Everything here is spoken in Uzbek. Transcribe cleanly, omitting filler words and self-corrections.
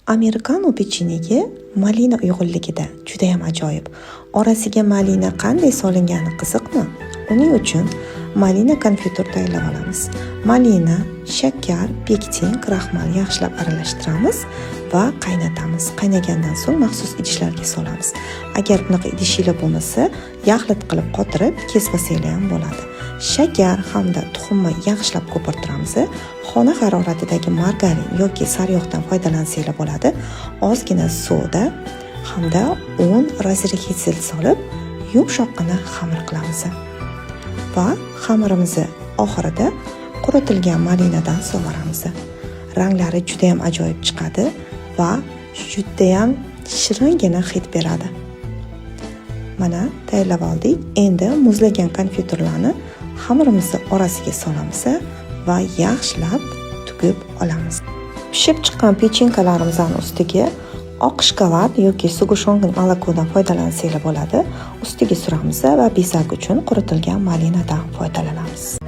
Amerikano pechenegi malina uyg'unligida juda ham ajoyib. Orasiga malina qanday solingani qiziqmi? Uning uchun malina konfitur tayyorlab olamiz. Malina, shakar, pektin, kraxmal yaxshilab aralashtiramiz va qaynatamiz. Qaynagandan so'ng maxsus idishlarga solamiz. Agar bunaqa idishinglar bo'lmasa, yaxlit qilib qotirib kesmasanglar ham bo'ladi. Shakar hamda tuxumni yaxshilab ko'pirtiramiz. Xona haroratidagi margarin yoki sariyog'dan foydalansanglar bo'ladi. Ozgina soda hamda un razrixitsil solib, yumshoqqina xamir qilamiz. Va xamirimizni oxirida quritilgan malinadan sug'oramiz. Ranglari juda ham ajoyib chiqadi va juda ham shiringina hid beradi. Mana tayyorlab oldik. Endi muzlagan konfiturlarni xamirimizni orasiga solamiz va yaxshilab tugib olamiz. Pishib chiqqan pechenkalarimizni ustiga oq shkolat yoki sug'ushongan molokodan foydalansanglar bo'ladi. Ustiga suramiz va bezak uchun quritilgan malinadan foydalanamiz.